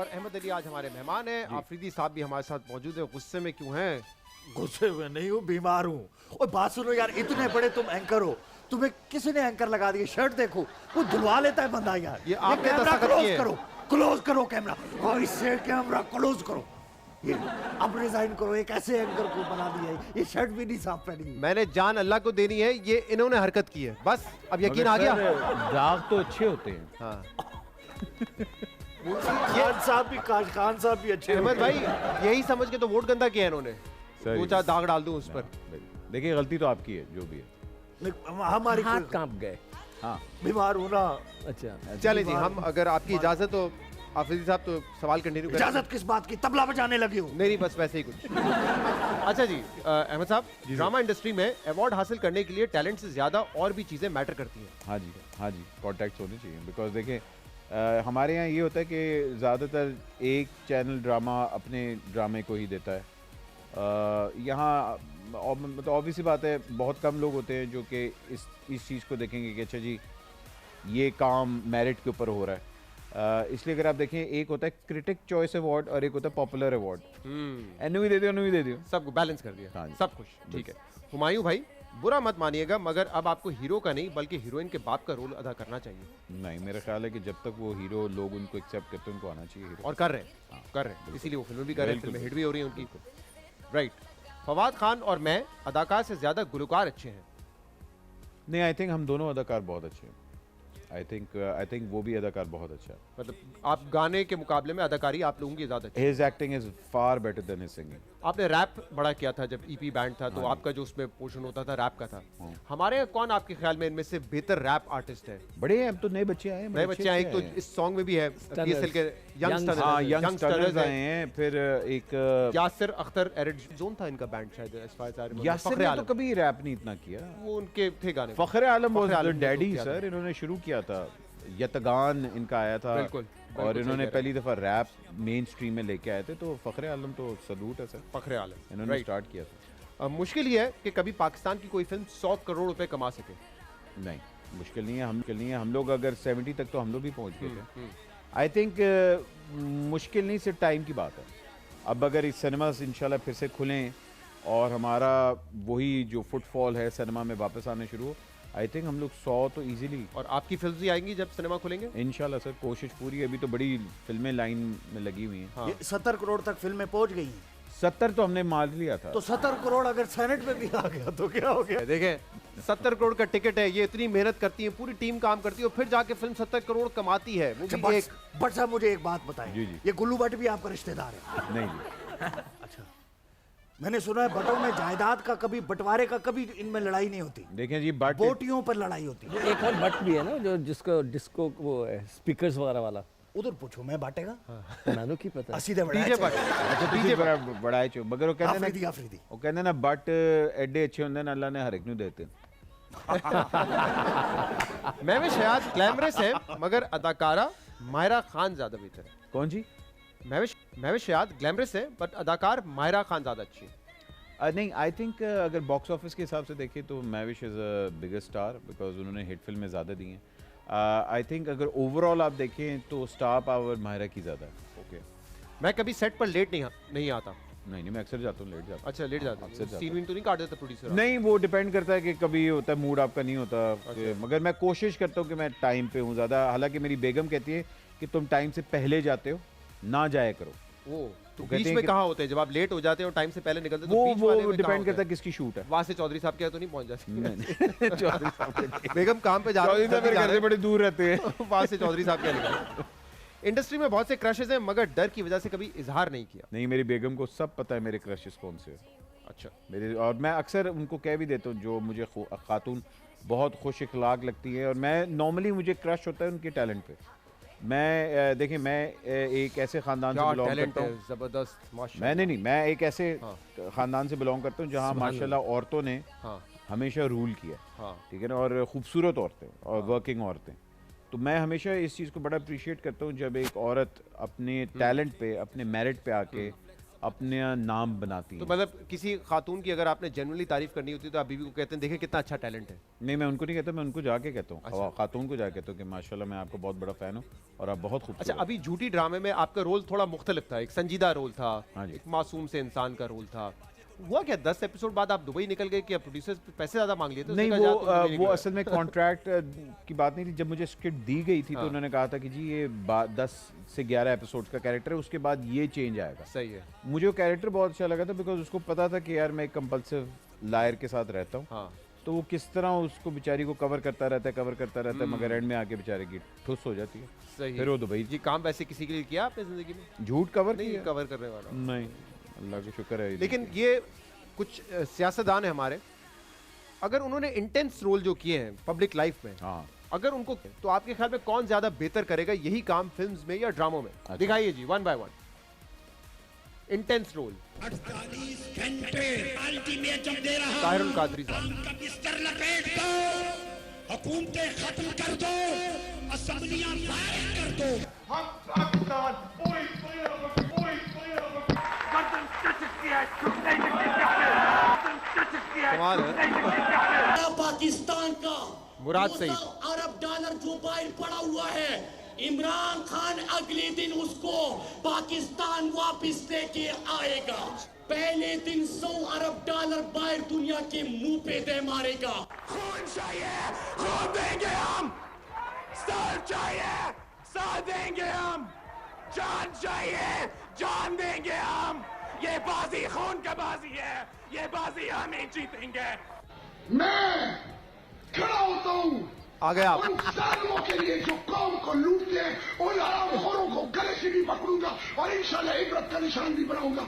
और अहमद अली आज हमारे मेहमान हैं। आफरीदी साहब भी हमारे साथ मौजूद है। गुस्से में क्यों हैं? गुस्से हुए नहीं हूँ, बीमार हूँ। और बात सुनो यार, इतने बड़े तुम एंकर हो, तुम्हें किसी ने एंकर लगा दिया। शर्ट देखो, वो धुलवा लेता है बंदा यार। ये आपने कैमरा दस्तखत किए। क्लोज करो कैमरा, और इससे कैमरा क्लोज करो। ये अब रिजाइन करो, एक ऐसे एंकर को बना दिया है। ये शर्ट भी नहीं साफ पहनी। मैंने जान अल्लाह को देनी है, ये इन्होंने हरकत की है। बस अब यकीन आ गया। दाग तो अच्छे होते हैं। हाँ। खान साहब भी अच्छे अहमद भाई यही समझ के तो वोट गंदा किया है इन्होंने। सर, दो चार दाग डाल दूं उस पर। देखिए गलती तो आपकी है, जो भी है। हमारी हाथ कांप गए। हाँ, बीमार हूँ ना। अच्छा, चले जी, हम अगर आपकी इजाजत हो आफरीदी साहब तो सवाल कंटिन्यू करें। इजाजत किस बात की? तबला बजाने लगे हो? नहीं बस वैसे ही कुछ। अच्छा जी, अहमद साहब, ड्रामा इंडस्ट्री में अवार्ड हासिल करने के लिए टैलेंट से ज्यादा और भी चीजें मैटर करती हैं। हाँ जी, कॉन्टैक्ट होने चाहिए। बिकॉज देखें, हमारे यहाँ ये होता है कि ज़्यादातर एक चैनल ड्रामा अपने ड्रामे को ही देता है। यहाँ मतलब ऑब्वियसली बात है, बहुत कम लोग होते हैं जो कि इस चीज़ को देखेंगे कि अच्छा जी ये काम मेरिट के ऊपर हो रहा है। इसलिए अगर आप देखें, एक होता है क्रिटिक चॉइस अवार्ड और एक होता है पॉपुलर अवार्ड। एनु भी दे दियो। सबको बैलेंस कर दिया। हाँ जी। सब खुश, ठीक है। हुमायूं भाई, बुरा मत मानिएगा, मगर अब आपको हीरो का नहीं बल्कि हीरोइन के बाप का रोल अदा करना चाहिए। नहीं, मेरा ख्याल है कि जब तक वो हीरो लोग उनको एक्सेप्ट करते हैं, उनको आना चाहिए हीरो। और कर रहे हैं, कर रहे हैं। इसीलिए वो फिल्में भी कर रहे हैं, बिल्कुल, फिल्में हिट भी हो रही हैं उनकी। राइट। फवाद खान और मैं अदाकार से ज्यादा गुलकार अच्छे हैं। नहीं, आई थिंक हम दोनों अदाकार बहुत अच्छे हैं। आई थिंक वो भी अदाकार बहुत अच्छा है। मतलब आप गाने के मुकाबले में अदाकारी आप लोगों की ज्यादा अच्छी। His acting is far better than his singing. आपने रैप बड़ा किया था जब ईपी बैंड था, तो आपका जो उसमें पोर्शन होता था रैप का था। हमारे यहाँ कौन आपके ख्याल में इनमें से बेहतर रैप आर्टिस्ट है? बड़े हैं, अब तो नए बच्चे आए हैं। नए बच्चे आए, एक तो इस सॉन्ग में भी है पीएसएल के हाँ, यंग स्टार्स आए हैं। फिर एक यासिर अख्तर एरिड जोन था इनका बैंड शायद, यासिर ने तो कभी रैप नहीं इतना किया। वो उनके थे गाने। फखर आलम वाज द डैडी किया था। सर, इन्होंने शुरू किया था। यतगान इनका आया था। बिल्कुल, और बिल्कुल इन्होंने सही कह पहली दफा रैप मेन स्ट्रीम में लेके आए थे, तो फखर आलम तो सलूट है सर, फखरे आलम इन्होंने राइट। स्टार्ट किया था। मुश्किल ये है कि कभी पाकिस्तान की कोई फिल्म 100 करोड़ रुपए कमा सके। नहीं, मुश्किल नहीं है। हम लोग अगर 70 तक तो हम लोग भी पहुंच गए थे। आई थिंक मुश्किल नहीं, सिर्फ टाइम की बात है। अब अगर इस सिनेमा इंशाल्लाह फिर से खुलें और हमारा वही जो फुटफॉल है सिनेमा में वापस आने शुरू हो, आई थिंक हम लोग 100 तो इजीली। और आपकी फिल्म भी आएंगी जब सिनेमा खुलेंगे इंशाल्लाह सर, कोशिश पूरी है। अभी तो बड़ी फिल्में लाइन में लगी हुई हैं। हाँ। ये 70 करोड़ तक फिल्में पहुंच गई हैं। 70 तो हमने मार लिया था। तो 70 करोड़ अगर सेनेट में भी आ गया तो क्या हो गया? देखें, 70 करोड़ का टिकट है, ये इतनी मेहनत करती है, पूरी टीम काम करती है, और फिर जाके फिल्म 70 करोड़ कमाती है। वो भी एक बट साहब मुझे एक बात बताएं, जी, जी। ये गुल्लू भट्ट भी आपका रिश्तेदार है? नहीं जी, अच्छा, मैंने सुना है भट्टों में जायदाद का कभी बंटवारे का कभी इनमें लड़ाई नहीं होती, देखें जी, बट बोटियों पर लड़ाई होती है। एक और भट्ट भी है ना जो जिसको डिस्को वो स्पीकर्स वगैरह वाला, उधर पूछो, मैं बांटेगा नानू की पता है। सीधे डीजे पर डीजे बड़ा है चो, मगर वो कहते हैं ना, आफरीदी वो कहते हैं ना, बट एडे अच्छे होंगे ना, अल्लाह ने हर एक नू देते। महविश हयात ग्लैमरस है, मगर अदाकारा मायरा खान ज्यादा बेहतर है। कौन जी? महविश हयात ग्लैमरस है, बट अदाकार मायरा खान ज्यादा अच्छी है। नहीं, आई थिंक अगर बॉक्स ऑफिस के हिसाब से देखें तो Mahwish is a biggest star, because उन्होंने हिट फिल्में ज़्यादा दी हैं। आई थिंक अगर ओवरऑल आप देखें तो स्टार पावर माहिरा की ज़्यादा है। ओके, मैं कभी सेट पर लेट नहीं आता। नहीं, मैं अक्सर जाता हूँ, लेट जाता अच्छा, लेट जाता अक्सर हूँ। जाता सीन तो नहीं काट देता प्रोड्यूसर? हूँ। नहीं, वो डिपेंड करता है कि कभी होता है मूड आपका नहीं होता। मगर मैं कोशिश करता हूँ कि मैं टाइम पे हूँ ज़्यादा। हालांकि मेरी बेगम कहती है कि तुम टाइम से पहले जाते हो, ना जाया करो। वो तो कहते बीच हैं में कि- कहाँ होते हैं जब आप लेट हो जाते हो, टाइम से पहले निकलते हो, तो बीच वाले वो में कहाँ डिपेंड होते करता है हैं? किसकी शूट है। वहाँ से चौधरी साहब के यहाँ तो नहीं पहुँच जाते। चौधरी साहब के- बेगम काम पे जा रहे चौधरी साहब मेरे घर से बड़े दूर रहते हैं। वहाँ से चौधरी साहब क्या निकले। इंडस्ट्री में बहुत से क्रशेज हैं, मगर डर की वजह से कभी इजहार नहीं किया। नहीं, मेरी बेगम को सब पता है मेरे क्रशेस कौन से हैं। अच्छा, मेरे, और मैं अक्सर उनको कह भी देता हूँ, जो मुझे खातून बहुत खुश इखलाक लगती है, और मैं नॉर्मली मुझे क्रश होता है उनके टैलेंट पे। मैं देखिए, मैं एक ऐसे ख़ानदान से बिलोंग करता हूँ, जबरदस्त माशाल्लाह। मैं एक ऐसे ख़ानदान से बिलोंग करता हूँ जहाँ माशाल्लाह औरतों ने हाँ हमेशा रूल किया, हाँ ठीक है ना, और खूबसूरत औरतें और वर्किंग औरतें। तो मैं हमेशा इस चीज़ को बड़ा अप्रिशिएट करता हूँ जब एक औरत अपने टैलेंट पे, अपने मेरिट पे आके अपने नाम बनाती तो हैं। मतलब किसी खातून की अगर आपने जेन्युइनली तारीफ करनी होती है तो आप बीवी को कहते हैं देखें कितना अच्छा टैलेंट है। नहीं, मैं उनको नहीं कहता, मैं उनको जाके कहता हूँ, अच्छा। खातून को जाके कहता हूँ कि माशाल्लाह मैं आपका बहुत बड़ा फ़ैन हूँ और आप बहुत अच्छा, खूबसूरत। अभी झूठी ड्रामे में आपका रोल थोड़ा मुख्तलिफ था, एक संजीदा रोल था, हाँ जी। एक मासूम से इंसान का रोल था। हुआ क्या 10 एपिसोड बाद आप दुबई निकल गए कि प्रोड्यूसर्स पैसे ज्यादा मांग लिए थे? उसने नहीं, कहा, "जा, तुम दुबई वो निकलो।" असल में कॉन्ट्रैक्ट की बात नहीं थी। जब मुझे स्क्रिप्ट दी गई थी हाँ। तो उन्होंने कहा था कि जी ये 10 से 11 एपिसोड्स का कैरेक्टर है, उसके बाद ये चेंज आएगा। सही है। मुझे वो कैरेक्टर बहुत अच्छा लगा था बिकॉज उसको पता था कि यार मैं एक कंपल्सिव लायर के साथ रहता हूँ, हाँ तो वो किस तरह उसको बेचारी को कवर करता रहता है मगर एंड में आके बेचारे की ठुस हो जाती है। सही फिर है। वो दुबई ये काम वैसे किसी के लिए किया आपने जिंदगी में? झूठ कवर नहीं किया? कवर करने वाला। नहीं, अल्लाह का शुक्र है। लेकिन ये कुछ सियासतदान है हमारे, अगर उन्होंने इंटेंस रोल जो किए हैं पब्लिक लाइफ में, हाँ, अगर उनको, तो आपके ख्याल में कौन ज्यादा बेहतर करेगा यही काम फिल्म्स में या ड्रामों में? अच्छा। दिखाइए जी, 1 by 1 इंटेंस रोल। 48 घंटे अल्टीमेटम दे रहा ताहिरुल कादरी साहब। काम का बिस्तर लपेट दो, हुकूमतें खत्म कर दो, असेंबलियां फायर कर दो। हम पाकिस्तान गर्दन टचकी है, छुटने की गर्दन टचकी है। कमाल है। पाकिस्तान का मुराद सईद। 200 अरब डॉलर जो बाहर पड़ा हुआ है, इमरान खान अगले दिन उसको पाकिस्तान वापस लेके आएगा। पहले दिन 100 अरब डॉलर बाहर दुनिया के मुंह पे दे मारेगा। खून चाहिए, खून देंगे हम। सर चाहिए, सर देंगे हम। जान चाहिए, जान देंगे हम। ये बाजी खून का बाजी है, ये बाजी हम ही जीतेंगे। मैं खड़ा होता हूँ आ गए आप। उन जालिमों के लिए जो कौम को लूटते हैं, उन हरामखोरों को गले से भी पकड़ूंगा और इंशाल्लाह इबरत का निशान भी बनाऊंगा।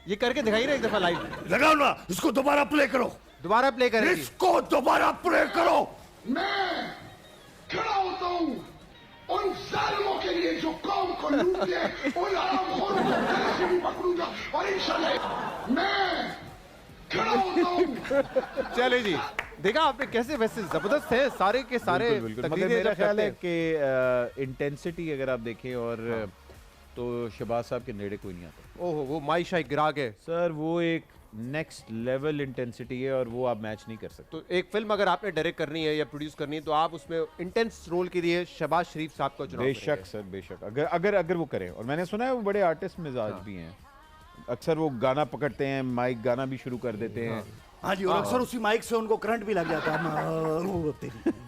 ये करके दिखाइए ना एक दफा लाइव। लगाओ ना, इसको दोबारा प्ले करो, दोबारा प्ले करें जी। इसको दोबारा प्ले करो। मैं खड़ा होता हूँ उन जालिमों के लिए जो कौम को लूटते हैं, उन हरामखोरों को गले से भी पकड़ूंगा और इंशाल्लाह मैं खड़ा होता हूँ। चले जी, देखा आपने कैसे वैसे जबरदस्त है सारे के सारे। बिल्कुल, बिल्कुल। मगर तकरीरें मेरा जब ख्याल करते है हैं। कि इंटेंसिटी अगर आप देखें और तो शहबाज साहब के नेड़े कोई नहीं आता ओहो, वो माइशा गिरा गए। सर। वो एक नेक्स्ट लेवल इंटेंसिटी है और वो आप मैच नहीं कर सकते। तो एक फिल्म अगर आपने डायरेक्ट करनी है या प्रोड्यूस करनी है तो आप उसमें इंटेंस रोल के लिए शहबाज शरीफ साहब का चुनाव बेशक करेंगे। सर, बेशक। अगर अगर अगर वो करें, और मैंने सुना है वो बड़े आर्टिस्ट मिजाज भी हैं, अक्सर वो गाना पकड़ते हैं, माइक गाना भी शुरू कर देते हैं। हाँ जी, और अक्सर उसी माइक से उनको करंट भी लग जाता है।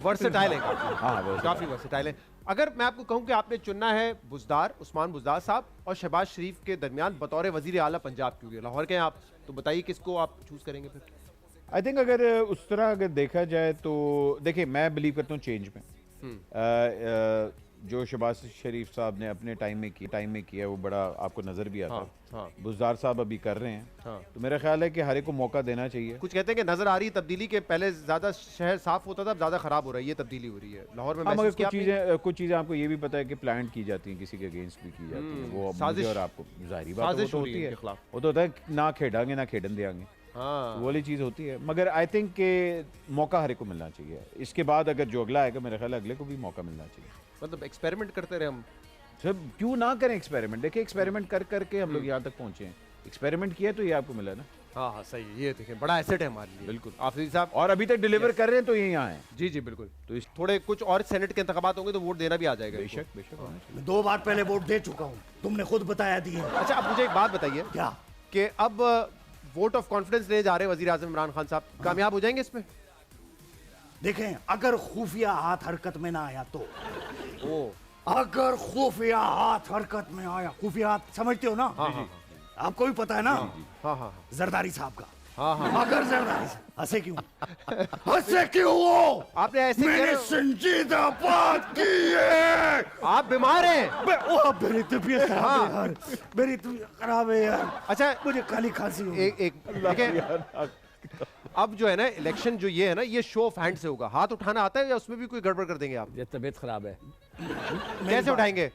वर्सेटाइल है काफी। हाँ, versatile। काफी वर्सेटाइल है। अगर मैं आपको कहूं कि आपने चुनना है बुज़दार, उस्मान बुज़दार साहब और शहबाज शरीफ के दरमियान बतौर वजीर आला पंजाब, क्योंकि लाहौर के हैं आप, तो बताइए किसको आप चूज करेंगे फिर? आई थिंक अगर उस तरह अगर देखा जाए तो देखिए, मैं बिलीव करता हूँ चेंज में। जो शहबाज शरीफ साहब ने अपने टाइम में किया वो बड़ा आपको नजर भी आता है। हाँ। बुज़दार साहब अभी कर रहे हैं, हाँ। तो मेरा ख्याल है कि हर एक को मौका देना चाहिए। कुछ कहते हैं कि नजर आ रही तब्दीली के, पहले ज्यादा शहर साफ होता था, अब ज्यादा खराब हो रहा है, ये तब्दीली हो रही है लाहौर में। हाँ, मगर महसूस किया आपने? कुछ चीज़ें आपको ये भी पता है कि प्लान की जाती हैं, किसी के अगेंस्ट भी की जाती हैं। वो साजिश। मुझे और आपको जाहिर बात है, वो साजिश तो हो रही होती है है। इनके खिलाफ। वो तो होता है ना खेडांगे ना खेडन देंगे, हाँ। वो वाली चीज़ होती है। मगर आई थिंक के मौका हर एक को मिलना चाहिए। इसके बाद अगर जो अगला आएगा, मेरा ख्याल है अगले को भी मौका मिलना चाहिए। मतलब एक्सपेरिमेंट करते रहे हम। सब क्यों ना करें एक्सपेरिमेंट? देखिए, एक्सपेरिमेंट कर करके हम लोग यहाँ तक पहुँचे हैं। एक्सपेरिमेंट किया तो ये आपको मिला ना। हाँ हाँ, सही है। ये देखें, बड़ा एसेट है हमारे लिए। बिल्कुल। आफरीदी साहब। और अभी तक डिलीवर कर रहे हैं तो ये यहाँ है। जी जी बिल्कुल। तो इस थोड़े कुछ और सेनेट के इंतखाबात होंगे तो वोट देना भी आ जाएगा इनको। बेशक बेशक होना चाहिए। मैं 2 बार पहले वोट दे चुका हूँ, तुमने खुद बताया दिए। अच्छा, अब मुझे एक बात बताइए क्या? कि अब वोट ऑफ कॉन्फिडेंस ले जा रहे हैं वजीर आजम इमरान खान साहब, कामयाब हो जाएंगे इसमें? देखें, अगर खुफिया हाथ हरकत में ना आया तो, ओ अगर खुफिया हाथ हरकत में आया, खुफिया हाथ समझते हो ना? हाँ हाँ आपको भी पता है ना? हाँ हाँ जरदारी साहब का। हाँ हाँ। अगर जरदारी साहब हंसे क्यों? हंसे क्यों वो? आपने ऐसे मैंने कह- संजीदा बात की है। आप बीमार हैं? मेरी तबीयत खराब है यार, मेरी तबीयत खराब है यार। अच्छा, मुझे काली खांसी हो। एक देखें, अब जो है ना इलेक्शन जो ये है ना, ये शो ऑफ हैंड से होगा। हाथ उठाना आता है या उसमें भी कोई गड़बड़ कर देंगे आप? ये तबीयत खराब है। कैसे उठाएंगे?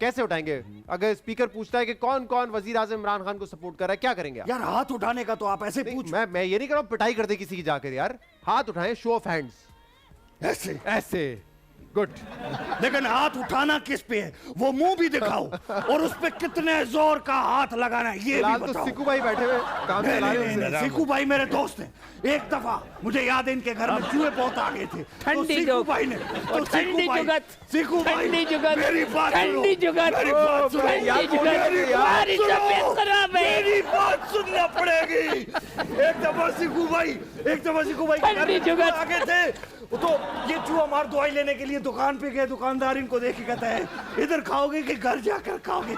कैसे उठाएंगे? अगर स्पीकर पूछता है कि कौन कौन वजीर आजम इमरान खान को सपोर्ट कर रहा है, क्या करेंगे आप? यार हाथ उठाने का तो आप ऐसे नहीं, पूछ, मैं ये नहीं कर रहा हूं पिटाई कर दे किसी की जाकर। यार हाथ उठाएं, शो ऑफ हैंड्स, ऐसे। ऐसे। गुड। लेकिन हाथ उठाना किस पे है वो मुंह भी दिखाओ, और उस पे कितने जोर का हाथ लगाना है ये भी फिलहाल तो बताओ। सिक्कू भाई बैठे हुए काम नहीं, चला नहीं, रहे हैं नहीं, उनसे। सिक्कू भाई मेरे दोस्त हैं। एक दफा मुझे याद है इनके घर में चूहे बहुत आ गए थे, तो ठंडी सिक्कू जुगत। भाई ने और ठंडी जुगत। सिक्कू भाई ठंडी जुगत। मेरी बात सुनो, ठंडी जुगत। मेरी बात सुनो, ठंडी जुगत। हमारी तबीयत खराब है। मेरी बात सुनना पड़ेगी। एक दफा सिक्कू भाई ठंडी जुगत। आ गए थे, तो ये चूहा मार दवाई लेने के लिए दुकान पे गए, दुकानदार इनको देख के कहता है इधर खाओगे कि घर जाकर खाओगे?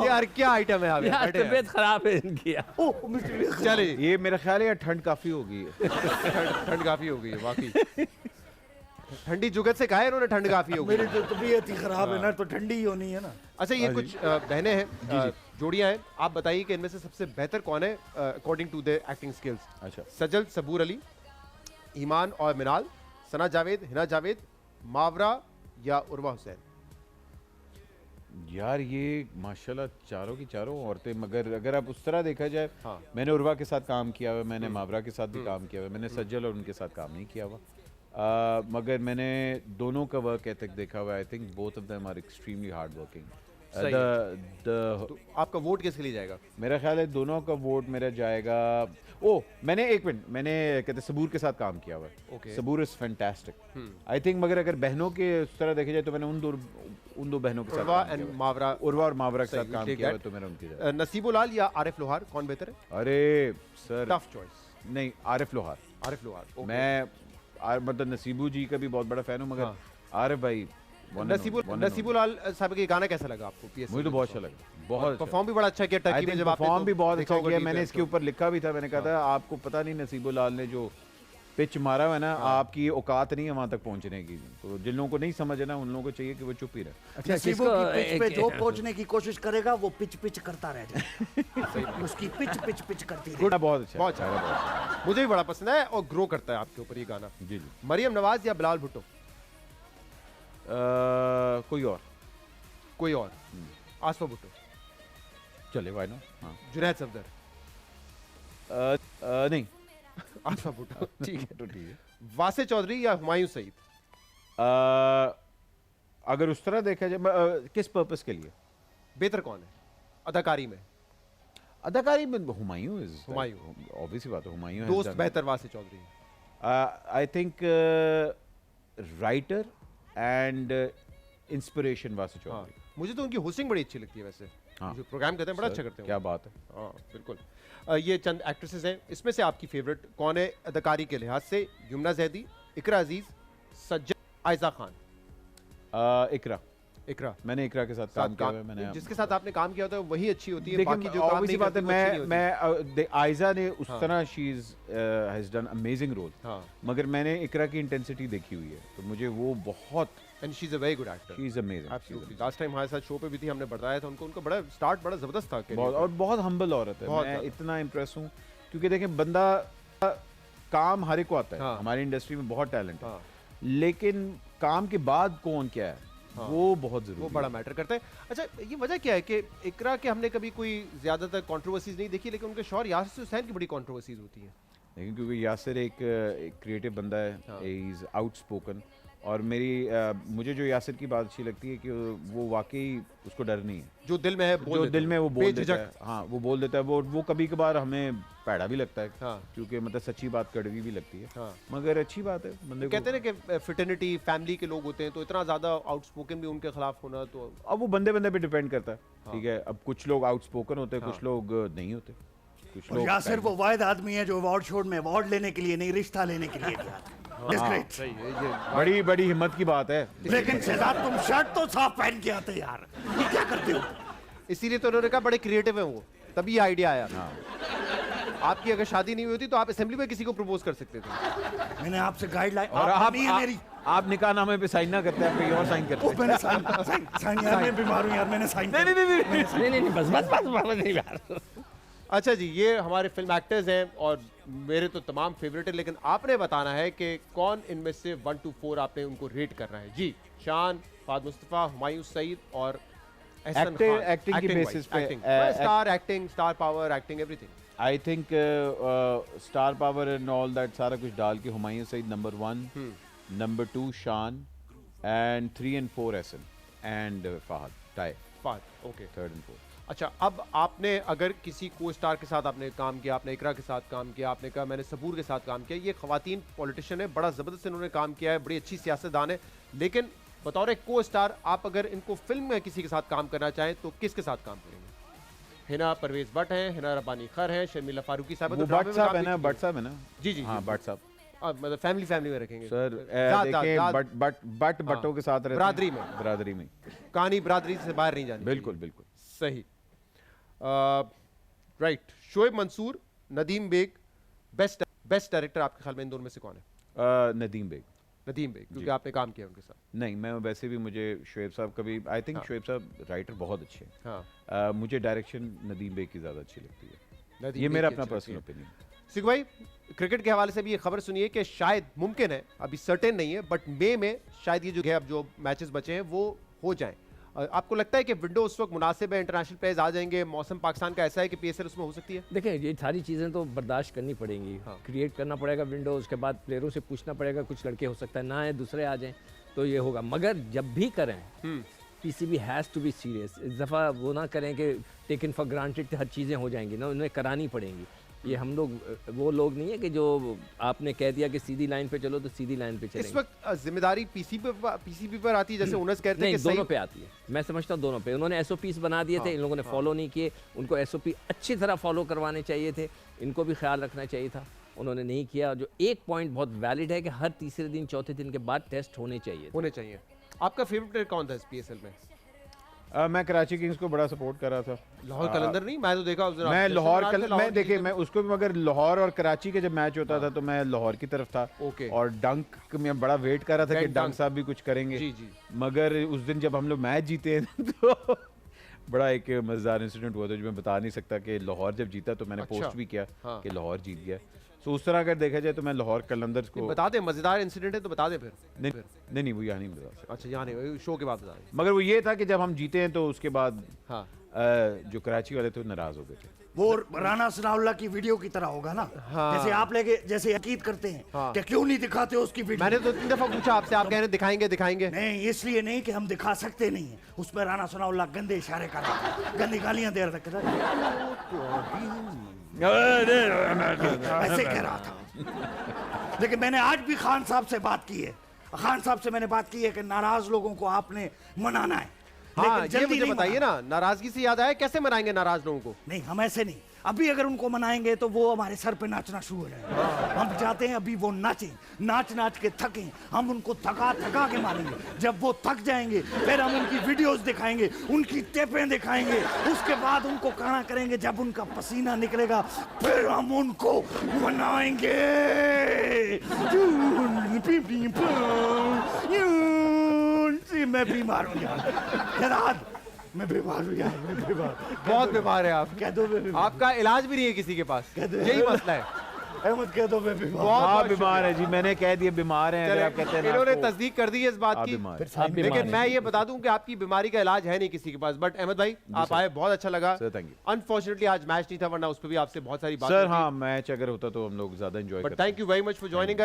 यार क्या आइटम है अभी यार बैठे हैं। तबीयत खराब है इनकी। ओह मिस्टर चलिए ये मेरा ख्याल है यार ठंड काफ़ी होगी। ठंड काफी हो गई है वाकई। ठंडी जुगत से कहा है इन्होंने ठंड काफी हो गई मेरी तो तबीयत ही खराब है ना, तो ठंडी ही होनी है ना। अच्छा ये कुछ बहनें हैं, जोड़ियां हैं, आप बताइए कि इनमें से सबसे बेहतर कौन है according to the acting skills? अच्छा सजल सबूर अली, ईमान और मिनाल, सना जावेद, हिना जावेद, मावरा या उर्वा हुसैन? यार ये माशाल्लाह चारों की चारों औरतें, मगर अगर आप उस तरह देखा जाए, हाँ। मैंने उर्वा के साथ काम किया हुआ है, मैंने मावरा के साथ भी काम किया हुआ है, मैंने सज्जल और उनके साथ काम नहीं किया हुआ, मगर मैंने दोनों का वर्क एथिक देखा हुआ है। I think both of them are extremely hard working. सही तो आपका वोट किसके लिए जाएगा? मेरा ख्याल है दोनों का वोट मेरा जाएगा। ओ मैंने एक मिनट, मैंने कहते सबूर के साथ काम किया हुआ है। Okay. Saboor is fantastic I think, मगर अगर बहनों के उस तरह देखे जाए तो मैंने उन दो बहनों के साथ उर्वा काम किया एंड हुआ है। मावरा। उर्वा और मावरा के सही, साथ काम take किया हुआ that. है, तो मेरा उनकी जगह। नसीबुल लाल या आरिफ लोहार, कौन बेहतर है? अरे सर टफ चॉइस। नहीं, आरिफ लोहार। आरिफ लोहार okay. मैं मतलब नसीबू जी का भी बहुत बड़ा फैन हूँ, मगर हाँ। आरिफ भाई नसीबुल लाल साहब के गाना कैसा लगा आपको? PSL मुझे तो बहुत अच्छा लगा, बहुत अच्छा। परफॉर्म भी बड़ा अच्छा किया टर्की में, जब आपने परफॉर्म भी बहुत देखा अच्छा होगा किया। टीवी मैंने पे, इसके तो- ऊपर लिखा भी था, मैंने कहा था आपको पता नहीं नसीबुल लाल ने जो पिच मारा हुआ है ना, आपकी औकात नहीं है वहां तक पहुंचने की। तो जिन लोगों को नहीं समझ है ना, उन लोगों को चाहिए कि वो चुप ही रहे। अच्छा नसीबो किसको की पिच पे एक- जो पहुंचने की कोशिश करेगा वो पिच करता रह जाए। उसकी पिच करती रहे। गुड, बहुत अच्छा, बहुत अच्छा। बहुत अच्छा। मुझे भी बड़ा पसंद है और ग्रो करता है आपके ऊपर ये गाना। जी जी। मरियम नवाज या बिलाल भुट्टो? कोई और कोई और? आसफा भुट्टो, चले, वाई नो। हाँ जुनैद सफदर, नहीं आसफा भुट्टो ठीक है। तो ठीक है। वासे चौधरी या हुमायूं सईद? अगर उस तरह देखा जाए, किस पर्पस के लिए? बेहतर कौन है अदाकारी में? अदाकारी में हुमायूं इज हुमायूं। ऑब्वियसली बात है, हुमायूं दोस्त बेहतर Wasay Chaudhry? I think writer and inspiration Wasay हाँ चौधरी। मुझे तो उनकी होस्टिंग बड़ी अच्छी लगती है वैसे। हाँ। जो प्रोग्राम करते हैं बड़ा अच्छा करते हैं क्या वो। बात है। हाँ बिल्कुल। ये चंद एक्ट्रेसेस हैं, इसमें से आपकी फेवरेट कौन है अदाकारी के लिहाज से? युमना जैदी, इकरा अजीज, सज्जद, आयजा खान? इकरा। इकरा मैंने इकरा के साथ काम किया हुआ है। मैंने जिसके साथ आपने काम किया होता है वही अच्छी होती है, देखिए, बाकी जो काम नहीं बात है, करती वो अच्छी नहीं होती। मैं आयजा ने उस हाँ। तरह she has done amazing role, हाँ मगर मैंने इकरा की इंटेंसिटी देखी हुई है, तो मुझे वो बहुत, and she is a very good actor. She is amazing. Absolutely. Last time हमारे साथ शो पे भी थी, हमने बताया था उनको, उनका बड़ा स्टार्ट बड़ा जबरदस्त था career बहुत, का। और बहुत हम्बल औरत है। बहुत मैं ज़्यादा। इतना इम्प्रेस हूँ क्योंकि देखें, बंदा काम हर एक को आता है। हाँ। हमारी इंडस्ट्री में बहुत टैलेंट है, हाँ लेकिन काम के बाद कौन क्या है, हाँ। वो बहुत जरूरी वो है। बड़ा मैटर करता है। अच्छा ये वजह क्या है कि इकरा के हमने कभी कोई ज्यादातर कंट्रोवर्सीज नहीं देखी, लेकिन उनके शौहर यासिर हुसैन की बड़ी कंट्रोवर्सीज होती हैं? लेकिन क्योंकि यासिर एक क्रिएटिव बंदा है, हाँ। ही इज आउटस्पोकन, और मुझे जो यासिर की बात अच्छी लगती है कि वो वाकई उसको डर नहीं है। जो दिल में है बोल जो देता दिल है, में वो बोल देता बेझिझक। है, हाँ वो बोल देता है। वो कभी कभार हमें पैड़ा भी लगता है, हाँ। क्योंकि मतलब सच्ची बात कड़वी भी लगती है, हाँ। मगर अच्छी बात है बंदे को। कहते हैं ना कि फिटर्निटी फैमिली के लोग होते हैं, तो इतना ज्यादा आउटस्पोकन भी उनके खिलाफ होना तो अब वो बंदे बंदे पे डिपेंड करता है, ठीक है। अब कुछ लोग आउटस्पोकन होते हैं, हाँ। कुछ लोग नहीं होते, कुछ और लोग यासिर वो वाहिद आदमी है जो अवार्ड शो में अवार्ड लेने के लिए नहीं, रिश्ता लेने के लिए गया। That's great. सही है ये। बड़ी बड़ी हिम्मत की बात है। लेकिन शहजाद तुम शर्ट तो साफ पहन के आते यार, ये क्या करते हो? इसीलिए तो उन्होंने कहा बड़े क्रिएटिव हैं वो, तभी आइडिया आया। हाँ। आपकी अगर शादी नहीं हुई होती तो आप असेंबली में किसी को प्रपोज कर सकते थे। मैंने आपसे गाइडलाइन, और आप नहीं है मेरी। आप निकाह नामे पे साइन ना करते हैं, कहीं और साइन करते ओ हैं। मैंने साइन यार, मैं बीमार हूं यार, मैंने साइन नहीं बस नहीं यार। अच्छा जी, ये हमारे फिल्म एक्टर्स हैं और मेरे तो तमाम फेवरेट है, लेकिन आपने बताना है कि कौन इनमें से 1 to 4 आपने उनको रेट करना है। जी, शान, फाद मुस्तफा, हुमायूं सईद और एहसन खान। एक्टिंग की Acting basis wise, पे, acting। Star acting, star power acting, everything. I think star power and all that सारा कुछ डाल के Humayun Saeed number 1, number 2 Shaan and 3 and 4 Ahsan and Fahad tie, फात ओके। 3rd and 4th। अच्छा, अब आपने अगर किसी को स्टार के साथ आपने काम किया, आपने इकरा के साथ काम किया, आपने कहा मैंने सबूर के साथ काम किया, ये खवातीन पॉलिटिशियन है, बड़ा ज़बरदस्त इन्होंने काम किया है, बड़ी अच्छी सियासतदान है, लेकिन बतौर एक को स्टार आप अगर इनको फिल्म में किसी के साथ काम करना चाहें तो किसके साथ काम करेंगे? हिना परवेज भट्ट हैं, हिना रब्बानी खर हैं, शर्मिला फारूकी साहब, वो भट्ट साहब है ना, भट्ट साहब है ना, जी जी हाँ भट्ट साहब मतलब फैमिली में रखेंगे सर। देखिए बट भट्टों के साथ रहते हैं, बरादरी में कहानी बिरादरी से बाहर नहीं जानी। बिल्कुल बिल्कुल सही। Right, Shoaib Mansoor, Nadeem Baig, best director आपके ख्याल में इन दोनों में से कौन है? नदीम बेग। नदीम बेग, क्योंकि आपने काम किया उनके साथ। नहीं, मैं वैसे भी मुझे शोएब साहब कभी आई थिंक शोएब साहब राइटर बहुत अच्छे हैं। हाँ, मुझे डायरेक्शन नदीम बेग की ज़्यादा अच्छी लगती है, नदीम ये बेग मेरा की अपना अच्छी लगती पर्सनल है। ओपिनियन। सिख भाई, क्रिकेट के हवाले से भी ये खबर सुनिए कि शायद मुमकिन है, अभी सर्टेन नहीं है, बट मई में शायद ये जो है अब जो मैचेस बचे हैं वो हो जाएं। आपको लगता है कि विंडो उस वक्त मुनासिब है, इंटरनेशनल प्लेयर्स आ जाएंगे, मौसम पाकिस्तान का ऐसा है कि पीएसएल उसमें हो सकती है? देखें, ये सारी चीज़ें तो बर्दाश्त करनी पड़ेंगी। हाँ। क्रिएट करना पड़ेगा विंडो, उसके बाद प्लेयरों से पूछना पड़ेगा, कुछ लड़के हो सकता है ना आए, दूसरे आ जाएं, तो ये होगा। मगर जब भी करें PCB has to be serious. इस दफ़ा वो ना करें कि टेकन फॉर ग्रांटेड हर चीज़ें हो जाएंगी ना, उन्हें करानी पड़ेंगी। ये हम लोग वो लोग नहीं है कि जो आपने कह दिया कि सीधी लाइन पे चलो तो सीधी लाइन पे चलेंगे। इस वक्त जिम्मेदारी पीसीबी पर आती है, जैसे ओनर्स कहते हैं नहीं, कि दोनों पे आती है। मैं समझता हूँ दोनों पे। उन्होंने एसओपीस बना दिए थे, इन लोगों ने फॉलो नहीं किए, उनको एसओपी अच्छी तरह फॉलो करवाने चाहिए थे, इनको भी ख्याल रखना चाहिए था, उन्होंने नहीं किया। जो एक पॉइंट बहुत वैलिड है कि हर तीसरे दिन चौथे दिन के बाद टेस्ट होने चाहिए। आपका फेवरेट प्लेयर कौन था इस पीएसएल में? मैं कराची किंग्स को बड़ा सपोर्ट कर रहा था। लाहौर कलंदर नहीं, मैं तो देखा उस दिन मैं आप लाहौर जश्न मना रहे थे, मैं देखिए मैं उसको भी, मगर लाहौर और कराची का जब मैच होता था तो मैं लाहौर की तरफ था। ओके। और डंक में बड़ा वेट कर रहा था कि डंक डंक साहब भी कुछ करेंगे। जी जी। मगर उस दिन जब हम लोग मैच जीते तो बड़ा एक मजेदार इंसिडेंट हुआ था जो मैं बता नहीं सकता, कि लाहौर जब जीता तो मैंने अच्छा। पोस्ट भी किया हाँ। कि लाहौर जीत गया। तो उस तरह अगर देखा जाए तो मैं लाहौर कलंदर्स को बता दें, मजेदार इंसिडेंट है तो बता दें फिर। नहीं वो यहाँ नहीं बता सकता। अच्छा, यहाँ नहीं, शो के बाद बता दें। मगर वो ये था कि जब हम जीते हैं तो उसके बाद हाँ, जो कराची वाले थे वो नाराज हो गए थे। वो राना सनाउल्लाह की वीडियो की तरह होगा ना। हाँ। जैसे आप लेके जैसे यकीन करते हैं हाँ। कि क्यों नहीं दिखाते उसकी वीडियो। मैंने तो 3 दफा पूछा आपसे, आप कह रहे हैं दिखाएंगे। नहीं, इसलिए नहीं कि हम दिखा सकते नहीं है। उसमें राना सनाउल्लाह गंदे इशारे कर रहा था, गंदी गालियां दे रहा था, ऐसे कह रहा था। लेकिन मैंने आज भी खान साहब से बात की है, खान साहब से मैंने बात की है कि नाराज लोगों को आपने मनाना है। हाँ, लेकिन ये जल्दी मुझे नहीं बताइए ना, नाराजगी से याद आया, कैसे मनाएंगे नाराज लोगों को? नहीं, हम ऐसे नहीं। अभी अगर उनको मनाएंगे तो वो हमारे सर पे नाचना शुरू हो जाएगा। हम चाहते हैं अभी वो नाचें, नाच के थकें, हम उनको थका के मारेंगे। जब वो थक जाएंगे फिर हम उनकी वीडियोस दिखाएंगे, उनकी टेपें दिखाएंगे, उसके बाद उनको काना करेंगे। जब उनका पसीना निकलेगा फिर हम उनको मनाएंगे। मैं बीमार हूँ यार, मैं बीमार हूँ यार, मैं बीमार। बहुत बीमार है आप। कह दो मैं बीमार। आपका इलाज भी नहीं है किसी के पास, यही मसला है। अहमद कह दो मैं बीमार। हाँ बीमार है जी, मैंने कह दिया बीमार है। अगर आप कहते हैं ना इन्होंने आपको- तस्दीक कर दी है इस बात आप की। बीमार हैं। आप बीमार लेकिन हैं। मैं ये बता दूं कि आपकी बीमारी का इलाज है नहीं किसी के पास। बट अहमद भाई, आप आए, बहुत अच्छा लगा। सर थैंक यू अनफॉर्चुनेटली आज मैच नहीं था, वरना उस पर भी आपसे बहुत सारी बात सर। हाँ मैच अगर होता तो हम लोग ज्यादा एंजॉय बट करते। Thank you very much for joining us.